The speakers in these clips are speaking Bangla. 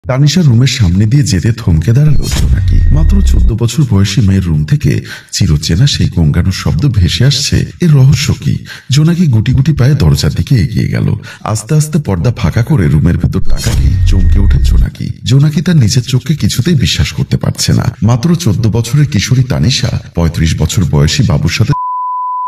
তানিশা রুমের সামনে দিয়ে যেতে থমকে দাঁড়ালো জোনাকি। মাত্র 14 বছর বয়সী মেয়ের রুম থেকে চিরচেনা সেই গঙ্গানোর শব্দ ভেসে আসছে। এর রহস্য কি? জোনাকি গুটি গুটি পায়ে দরজার দিকে এগিয়ে গেল। আস্তে আস্তে পর্দা ফাঁকা করে রুমের ভেতর তাকাতেই চমকে ওঠে জোনাকি। জোনাকি তার নিজের চোখকে কিছুতেই বিশ্বাস করতে পারছে না। মাত্র 14 বছরের কিশোরী তানিশা 35 বছর বয়সী বাবুর সাথে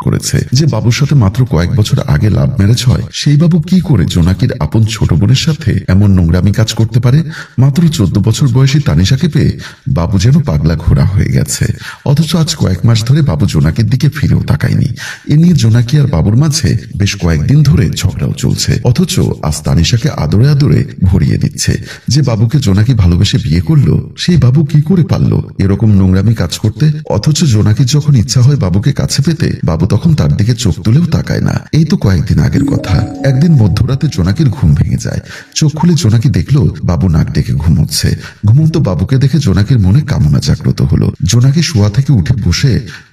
করেছে। যে বাবুর সাথে মাত্র কয়েক বছর আগে লাভ ম্যারেজ হয়, সেই বাবু কি করে জোনাকির আপন ছোট বোনের সাথে এমন নোংরামি কাজ করতে পারে? মাত্র 14 বছর বয়সী তানিশাকে পেয়ে বাবু যেন পাগলা ঘোড়া হয়ে গেছে। অথচ আজ কয়েক মাস ধরে বাবু জোনাকির দিকে ফিরেও তাকায়নি। এ নিয়ে জোনাকি আর বাবুর মাঝে বেশ কয়েকদিন ধরে ঝগড়াও চলছে। অথচ আজ তানিশাকে আদরে আদরে ভরিয়ে দিচ্ছে। যে বাবুকে জোনাকি ভালোবেসে বিয়ে করলো, সেই বাবু কি করে পারলো এরকম নোংরামি কাজ করতে? অথচ জোনাকির যখন ইচ্ছা হয় বাবুকে কাছে পেতে, বাবু তখন তার দিকে চোখ তুলেও তাকায় না। এই তো কয়েকদিন আগের কথা। একদিন মধ্যরাতে জোনাকির ঘুম ভেঙে যায়। চোখ খুলে জোনাকি দেখলো বাবু নাক ডেকে ঘুমোচ্ছে। ঘুমন্ত বাবুকে দেখে জোনাকির মনে কামনা জাগ্রত হলো। জোনাকি শোয়া থেকে উঠে বসে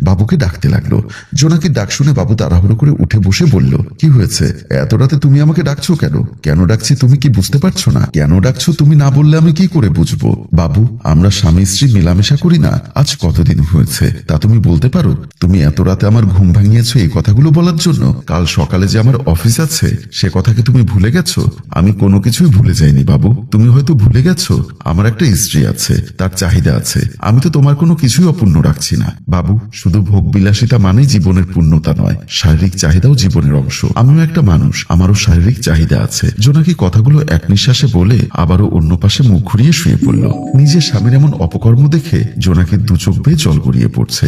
বাবুকে ডাকতে লাগলো। জোনাকির ডাক শুনে বাবু তাড়াহুড়ো করে উঠে বসে বলল, কি হয়েছে? এত রাতে তুমি আমাকে ডাকছো কেন? কেন ডাকছি তুমি কি বুঝতে পারছো না? কেন ডাকছো তুমি না বললে আমি কি করে বুঝবো? বাবু, আমরা স্বামী স্ত্রী মেলামেশা করি না আজ কতদিন হয়েছে, তা তুমি বলতে পারো? তুমি এত রাতে আমার ঘুম ভাঙিয়েছো এই কথাগুলো বলার জন্য? কাল সকালে যে আমার অফিস আছে সে কথা কি তুমি ভুলে গেছো? আমি কোনো কিছুই ভুলে যাইনি বাবু। তুমি হয়তো ভুলে গেছো আমার একটা স্ত্রী আছে, তার চাহিদা আছে। আমি তো তোমার কোনো কিছুই অপূর্ণ রাখছি না বাবু। শুধু ভোগ বিলাসিতা মানেই জীবনের পূর্ণতা নয়, শারীরিক চাহিদাও জীবনের অংশ। আমিও একটা মানুষ, আমারও শারীরিক চাহিদা আছে। জোনাকি কথাগুলো এক নিঃশ্বাসে বলে আবারও অন্য পাশে মুখ ঘুরিয়ে শুয়ে পড়ল। নিজের স্বামীর এমন অপকর্ম দেখে জোনাকির দু চোখ বেয়ে জল গড়িয়ে পড়ছে।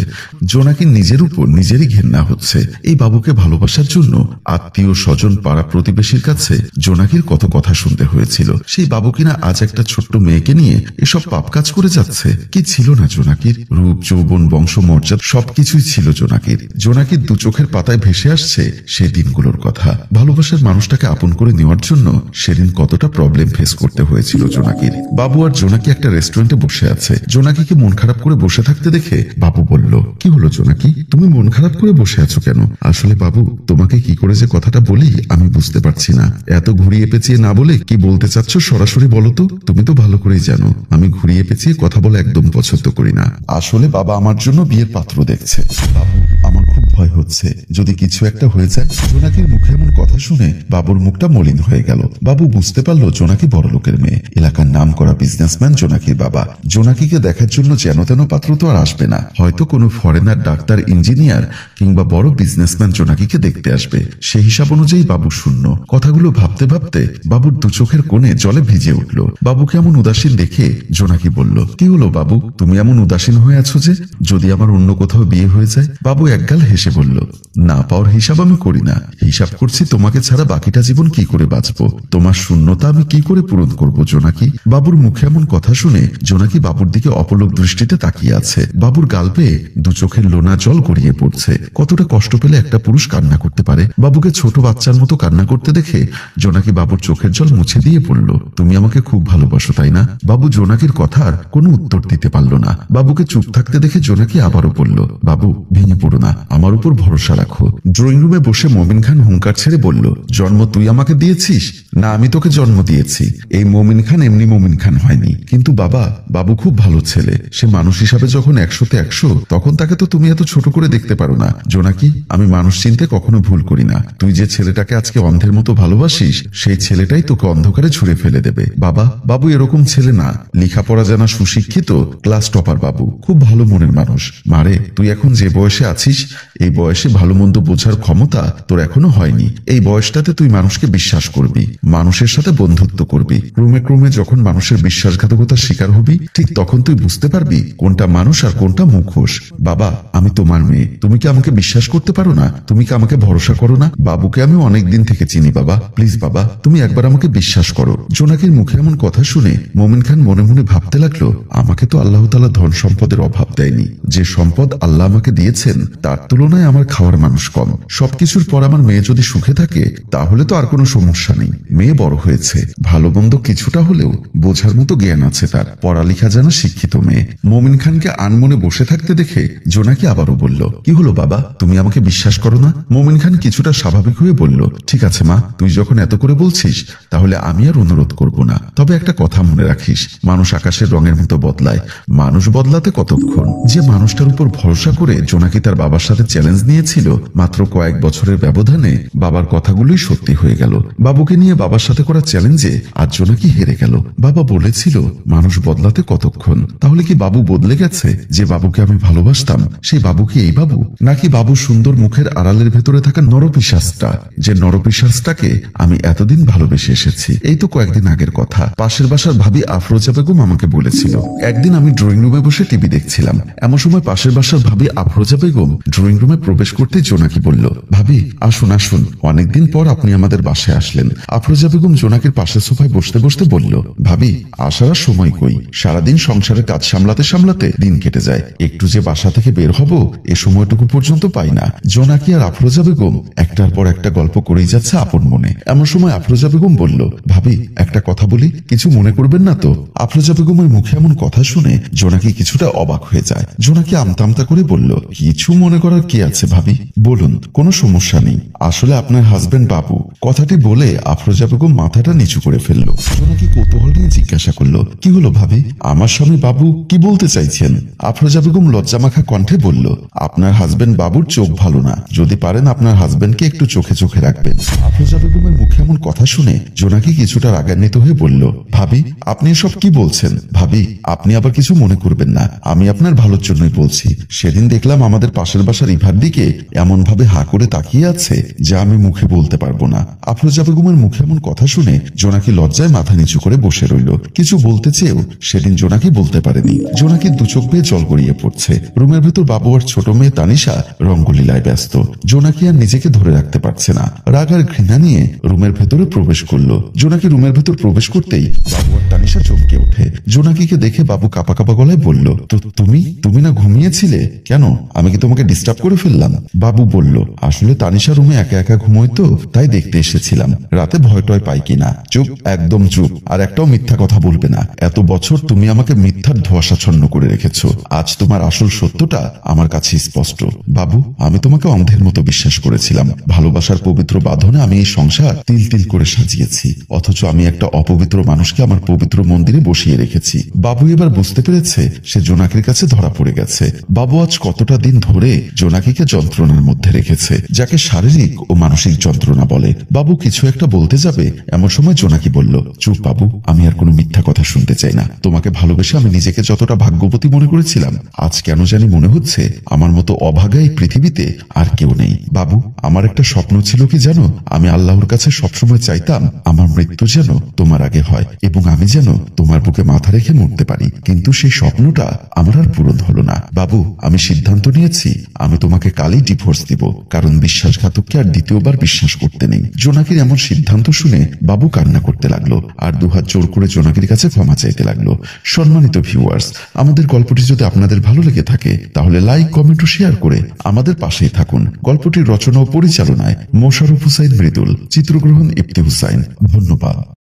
জোনাকির নিজের উপর নিজেরই ঘেন্না হচ্ছে। এই বাবুকে ভালোবাসার জন্য আত্মীয় স্বজন পাড়া প্রতিবেশীর কাছে জোনাকির কত কথা শুনতে হয়েছিল। সেই বাবু কিনা আজ একটা ছোট্ট মেয়েকে নিয়ে এসব পাপ কাজ করে যাচ্ছে। কি ছিল না জোনাকির? রূপ, যৌবন, বংশ, মর্যাদা সবকিছুই ছিল জোনাকির। জোনাকির দু চোখের পাতায় ভেসে আসছে সেই দিনগুলোর কথা। ভালোবাসার মানুষটাকে আপন করে নেওয়ার জন্য সেদিন কতটা প্রবলেম ফেস করতে হয়েছিল জোনাকির। বাবু আর জোনাকি একটা রেস্টুরেন্টে বসে আছে। জোনাকিকে মন খারাপ করে বসে থাকতে দেখে বাবু বলল, কি হলো জোনাকি, তুমি মন খারাপ করে বসে আছো কেন? আসলে বাবু, তোমাকে কি করে যে কথাটা বলি আমি বুঝতে পারছি না। এত ঘুরিয়ে পেঁচিয়ে না বলে কি বলতে চাচ্ছ সরাসরি বলো তো। তুমি তো ভালো করেই জানো আমি ঘুরিয়ে পেঁচিয়ে কথা বলে একদম পছন্দ করি না। আসলে বাবা আমার জন্য বিয়ের পাত্র দেখছে। বাবু, আমার খুব ভয় হচ্ছে যদি কিছু একটা হয়ে যায়। জোনাকির মুখে এমন কথা শুনে বাবুর মুখটা মলিন হয়ে গেল। বাবু বুঝতে পারলো জোনাকি বড় লোকের মেয়ে, এলাকার নাম করা বিজনেসম্যান জোনাকির বাবা। জোনাকিকে দেখার জন্য যেন তেন পাত্র তো আর আসবে না। হয়তো কোনো ফরেনার, ডাক্তার, ইঞ্জিনিয়ার কিংবা বড় বিজনেসম্যান জোনাকিকে দেখতে আসবে। সেই হিসাব অনুযায়ী বাবু শূন্য। কথাগুলো ভাবতে ভাবতে বাবুর দু চোখের কোণে জলে ভিজে উঠল। বাবুকে এমন উদাসীন দেখে জোনাকি বলল, কি হলো বাবু, তুমি এমন উদাসীন হয়ে আছো যে? যদি আমার অন্য কোথাও বিয়ে হয়ে যায়? বাবু একগাল হেসে বলল, না পাওয়ার হিসাব আমি করি না। হিসাব করছি তোমাকে ছাড়া বাকিটা জীবন কি করে বাঁচবো। তোমার শূন্যতা আমি কি করে পূরণ করব জোনাকি? বাবুর মুখে এমন কথা শুনে জোনাকি বাবুর দিকে অপলক দৃষ্টিতে তাকিয়ে আছে। বাবুর গাল পেয়ে দু চোখের লোনা জল গড়িয়ে পড়ছে। কতটা কষ্ট পেলে একটা পুরুষ কান্না করতে পারে। বাবুকে ছোট বাচ্চার মতো কান্না করতে দেখে জোনাকি বাবুর চোখের জল মুছে দিয়ে পড়ল, তুমি আমাকে খুব ভালোবাসো তাই না? বাবু জোনাকির কথার কোনো উত্তর দিতে পারল না। বাবুকে চুপ থাকতে দেখে জোনাকি আবারও বলল, বাবু ভেঙে পড়ো না, আমার উপর ভরসা রাখো। ড্রয়িং রুমে বসে মমিন খান হুঙ্কার ছেড়ে বলল, জন্ম তুই আমাকে দিয়েছিস না আমি তোকে জন্ম দিয়েছি? এই মমিন খান এমনি মমিন খান হয়নি। কিন্তু বাবা, বাবু খুব ভালো ছেলে। সে মানুষ হিসাবে যখন 100-তে 100, তখন তাকে তো তুমি এত ছোট করে দেখতে পারো না। জোনাকি, আমি মানুষ চিনতে কখনো ভুল করি না। তুই যে ছেলেটাকে আজকে অন্ধের মতো ভালোবাসিস, সেই ছেলেটাই তোকে অন্ধকারে ছুঁড়ে ফেলে দেবে। বাবা, বাবু এরকম ছেলে না। লেখাপড়া জানা, সুশিক্ষিত, ক্লাস টপার বাবু। খুব ভালো মনের মানুষ। মারে, তুই এখন যে বয়সে আছিস, এই বয়সে ভালো মন্দ বোঝার ক্ষমতা তোর এখনো হয়নি। এই বয়সটাতে তুই মানুষকে বিশ্বাস করবি, মানুষের সাথে বন্ধুত্ব করবি। ক্রমে ক্রমে যখন মানুষের বিশ্বাসঘাতকতার শিকার হবি, ঠিক তখন তুই বুঝতে পারবি কোনটা মানুষ আর কোনটা মুখোশ। বাবা, আমি তোমার মেয়ে, তুমি কি আমাকে বিশ্বাস করতে পারো না? তুমি কি আমাকে ভরসা করো না? বাবুকে আমি অনেক দিন থেকে চিনি বাবা, প্লিজ বাবা তুমি একবার আমাকে বিশ্বাস করো। জোনাকির মুখে এমন কথা শুনে মোমিন খান মনে মনে ভাবতে লাগলো, আমাকে তো আল্লাহ তাআলা ধন সম্পদের অভাব দেয়নি। যে সম্পদ আল্লাহ আমাকে দিয়েছেন তার তুলনায় আমার খাওয়ার মানুষ কম। সবকিছুর পর আমার মেয়ে যদি সুখে থাকে তাহলে তো আর কোনো সমস্যা নেই। মেয়ে বড় হয়েছে, ভালো মন্দ কিছুটা হলেও বোঝার মতো জ্ঞান আছে তার, পড়ালেখা জানা শিক্ষিত মেয়ে। মোমিন খানকে আনমনে বসে থাকতে দেখে জোনাকি আবারও বলল, কি হলো বাবা, তুমি আমাকে বিশ্বাস করো না? মোমিন খান কিছুটা স্বাভাবিক হয়ে বলল, ঠিক আছে মা, তুই যখন এত করে বলছিস তাহলে আমি আর অনুরোধ করব না। তবে একটা কথা মনে রাখিস, মানুষ আকাশের রঙের মতো বদলায়, মানুষ বদলাতে কতক্ষণ। যে মানুষটার উপর ভরসা করে জোনাকি তার বাবার সাথে চ্যালেঞ্জ নিয়েছিল, মাত্র কয়েক বছরের ব্যবধানে বাবার কথাগুলোই সত্যি হয়ে গেল। বাবুকে নিয়ে বাবার সাথে করা চ্যালেঞ্জে আজ জোনাকি হেরে গেল। বাবা বলেছিল মানুষ বদলাতে কতক্ষণ। তাহলে কি বাবু বদলে গেছে? যে বাবুকে আমি ভালোবাসতাম সেই বাবু কি এই বাবু, নাকি বাবু সুন্দর মুখের আড়ালের ভেতরে থাকা নরপিশাচটা, যে নরপিশাচটাকে আমি এতদিন ভালোবেসে এসেছি? এই তো কয়েকদিন আগের কথা, পাশের বাসার ভাবি আফরোজা বেগম আমাকে বলেছিল, একদিন আমি ড্রয়িং রুমে বসে টিভি দেখছিলাম, এমন সময় পাশের বাসার ভাবি আফরোজা বেগম ড্রয়িং রুমে প্রবেশ করতে জোনাকি বলল, ভাবি আসুন আসুন, অনেকদিন পর আপনি আমাদের বাসায় আসলেন। আফরোজা বেগম জোনাকির পাশের সোফায় বসতে বসতে বলল, ভাবি আসার আর সময় কই, সারাদিন সংসারের কাজ সামলাতে সামলাতে দিন কেটে যায়, একটু যে বাসা থেকে বের হব এ সময়টুকু পর্যন্ত পাই না। জোনাকি আর আফরোজা বেগম একটার পর একটা গল্প করেই যাচ্ছে আপন মনে। এমন সময় আফরোজা বেগম বলল, ভাবি একটা কথা বলি, কিছু মনে করবেন না তো? আফরোজা বেগমের মুখে এমন কথা শুনে জোনাকি কিছুটা অবাক হয়ে যায়। জোনাকি আমতা আমতা করে বলল, কিছু মনে করার কি আছে ভাবি, বলুন, কোনো সমস্যা নেই, আসলে আপনার হাজবেন্ড বাবু। কথাটি বলে আফরোজা বেগম মাথাটা নিচু করে ফেলল। জোনাকি কৌতূহল নিয়ে জিজ্ঞাসা করল, কি হলো ভাবি, আমার স্বামী বাবু কি বলতে চাইছেন? আফরোজা বেগম লজ্জামাখা কণ্ঠে বলল, আপনার হাজবেন্ড বাবুর চোখ ভালো না, যদি পারেন আপনার হাজবেন্ডকে একটু চোখে চোখে রাখবেন। আফরোজা বেগমের মুখে এমন কথা শুনে জোনাকি কিছুটা রাগান্বিত হয়ে বলল, ভাবি আপনি এসব কি বলছেন? ভাবি আপনি আবার কিছু মনে করবেন না, আমি আপনার ভালোর জন্যই বলছি। সেদিন দেখলাম আমাদের পাশের বাসার ইভার দিকে এমন ভাবে হা করে তাকিয়ে আছে যা আমি মুখে বলতে পারবো না। আফরোজা বেগমের মুখে এমন কথা শুনে জোনাকি লজ্জায় মাথা নিচু করে বসে রইল। কিছু বলতে চেয়েও সেদিন জোনাকি বলতে পারেনি। জোনাকির দু চোখ বেয়ে জল গড়িয়ে পড়ছে। রুমের ভেতর বাবু আর ছোট মেয়ে তানিশা রঙ্গলীলায় ব্যস্ত। জোনাকি আর নিজেকে ধরে রাখতে পারছে না, রাগ আর ঘৃণা নিয়ে রুমের ভেতরে প্রবেশ করলো। জোনাকি রুমের ভেতর প্রবেশ করতেই বাবু আর তানিশা চমকে ওঠে। জোনাকিকে দেখে বাবু কাপা কাপা গলায় বলল, তো তুমি না ঘুমিয়েছিলে? কেন, আমি কি তোমাকে ডিস্টার্ব করে ফেললাম? বাবু বলল, আসলে তানিশা রুমে একা একা ঘুমোয় তো, তাই দেখতে এসেছিলাম, রাতে ভয় টয় পাই কিনা। চুপ, একদম চুপ, আর একটাও মিথ্যা কথা বলবে না। এত বছর তুমি আমাকে মিথ্যার ধোঁয়াশাচ্ছন্ন করে রেখেছো, আজ তোমার আসল সত্যটা আমার কাছে স্পষ্ট। বাবু আমি তোমাকে অন্ধের মতো বিশ্বাস করেছিলাম, ভালোবাসার পবিত্র বাঁধনে আমি এই সংসার তিল তিল করে সাজিয়েছি, অথচ আমি একটা অপবিত্র মানুষকে আমার পবিত্র মন্দিরে বসিয়ে রেখেছি। বাবু এবার বুঝতে পেরেছে সে জোনাকির কাছে ধরা পড়ে গেছে। বাবু আজ কতটা দিন ধরে জোনাকিকে যন্ত্রণার মধ্যে রেখেছে, যাকে শারীরিক ও মানসিক যন্ত্রণা বলে। বাবু কিছু একটা বলতে যাবে, এমন সময় জোনাকি বলল, চুপ বাবু, আমি আর কোনো মিথ্যা কথা শুনতে চাই না। তোমাকে ভালোবেসে আমি নিজেকে যতটা ভাগ্যবতী মনে করেছিলাম, আজ কেন জানি মনে হচ্ছে আমার মতো অভাগা এই পৃথিবীতে আর কেউ নেই। বাবু আমার একটা স্বপ্ন ছিল কি জানো, আমি আল্লাহর কাছে সবসময় চাইতাম আমার মৃত্যু যেন তোমার আগে হয় এবং আমি যেন তোমার বুকে মাথা রেখে মরতে পারি, কিন্তু সেই স্বপ্নটা আমার আর পূরণ হলো না। বাবু আমি সিদ্ধান্ত নিয়েছি আমি তোমাকে কালই ডিভোর্স দিব, কারণ বিশ্বাসঘাতককে আর দ্বিতীয়বার বিশ্বাস করতে নেই। জোনাকির এমন সিদ্ধান্ত শুনে বাবু কান্না করতে লাগলো আর দুহাত জোর করে জোনাকির কাছে ক্ষমা চাইতে লাগলো। সম্মানিত ভিউয়ার্স, আমাদের গল্পটি যদি আপনাদের ভালো লেগে থাকে তাহলে লাইক, কমেন্ট ও শেয়ার করে আমাদের পাশেই থাকুন। গল্পটির রচনা ও পরিচালনায় মোশাররফ হোসাইন মৃদুল, চিত্রগ্রহণ ইফতি হুসাইন। ধন্যবাদ।